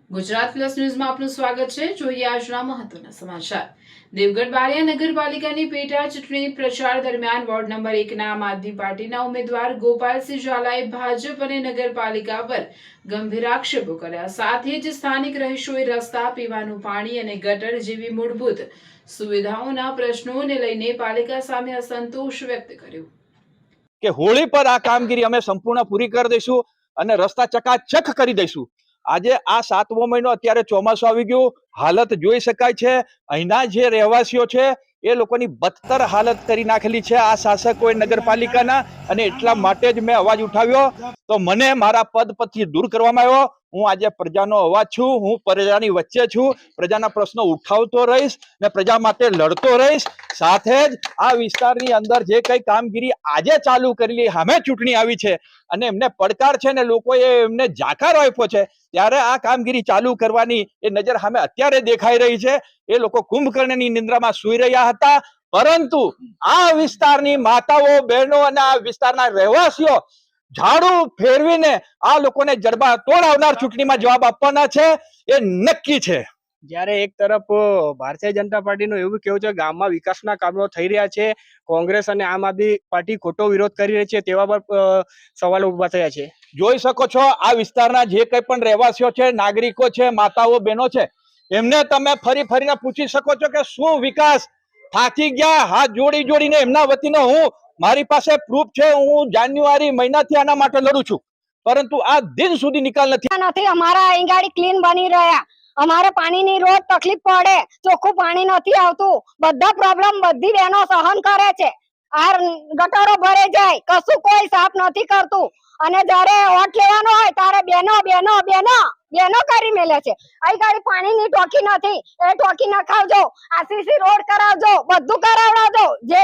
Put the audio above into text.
Gujarat plus ન્યૂઝમાં આપનું સ્વાગત છે। જોઈએ આજના મહત્વના સમાચાર। દેવગઢ બારિયા નગરપાલિકાની પેટા ચૂંટણી પ્રચાર દરમિયાન વોર્ડ નંબર 1ના આમ આદમી પાર્ટીના ઉમેદવાર ગોપાલસિંહ ઝાલાએ ભાજપ અને નગરપાલિકા પર ગંભીર આક્ષેપો કર્યા। સાથે જ સ્થાનિક રહીશોએ રસ્તા, પીવાનું પાણી અને ગટર જેવી મૂળભૂત સુવિધાઓના પ્રશ્નોને લઈને પાલિકા સામે અસંતોષ વ્યક્ત કર્યો કે હોળી પર આ કામગીરી અમે સંપૂર્ણ પૂરી કરી દઈશું અને રસ્તા ચકાચક કરી દઈશું। આજે આ 7મો મહિનો, અત્યારે ચોમાસું આવી ગયું, હાલત જોઈ શકાય છે। અહીંના જે રહેવાસીઓ છે એ લોકોની બદતર હાલત કરી નાખેલી છે આ શાસકોએ નગરપાલિકાના, અને એટલા માટે જ મેં અવાજ ઉઠાવ્યો। તો મને મારા પદ પરથી દૂર કરવામાં આવ્યો। હું આજે પ્રજાનો અવાજ છું, હું પ્રજાની વચ્ચે છું, પ્રજાના પ્રશ્નો ઉઠાવતો રહીશ ને પ્રજા માટે લડતો રહીશ। સાથે જ આ વિસ્તારની અંદર જે કઈ કામગીરી આજે ચાલુ કરેલી, સામે ચૂંટણી આવી છે અને એમને પડકાર છે ને લોકોએ એમને જાકારો આપ્યો છે, ત્યારે આ કામગીરી ચાલુ કરવાની એ નજર સામે અત્યારે દેખાઈ રહી છે। એ લોકો કુંભકર્ણની નિંદ્રામાં સૂઈ રહ્યા હતા, પરંતુ આ વિસ્તારની માતાઓ, બહેનો અને આ વિસ્તારના રહેવાસીઓ ઝાડુ ફેરવીને આ લોકોને જડબા તોડાવનાર ચૂંટણીમાં જવાબ આપવાના છે, એ નક્કી છે। જ્યારે એક તરફ ભારતીય જનતા પાર્ટીનું એવું કેવું છે ગામમાં વિકાસના કામો થઈ રહ્યા છે, કોંગ્રેસ અને આમ આદમી પાર્ટી ખોટો વિરોધ કરી રહી છે, તેવા પર સવાલો ઉભા થયા છે। જોઈ શકો છો આ વિસ્તારના જે કઈ પણ રહેવાસીઓ છે, નાગરિકો છે, માતાઓ, બહેનો છે, એમને તમે ફરી ફરીને પૂછી શકો છો કે શું વિકાસ? થાકી ગયા, હાથ જોડી જોડીને એમના વતીનો હું, મારી પાસે પ્રૂફ છે, હું જાન્યુઆરી મહિનાથી આના માટે લડું છું, પરંતુ આ દિન સુધી નિકાલ નથી। અમારા અહીં ગાડી ક્લીન બની રહ્યા, અમારે પાણીની રોજ તકલીફ પડે, ચોખ્ખું પાણી નથી આવતું, બધા પ્રોબ્લેમ બધી બહેનો સહન કરે છે। આ ગટરો ભરે જાય, કશું કોઈ સાફ નથી કરતું, અને જ્યારે વોટ લેવાનો હોય ત્યારે બેનો બેનો બેનો બેનો કરી મેલે છે। અહીં ગાડી પાણીની ટોકી નથી, એ ટોકી નખાવજો, આરસીસી રોડ કરાવજો, બધું કરાવડાવજો। જે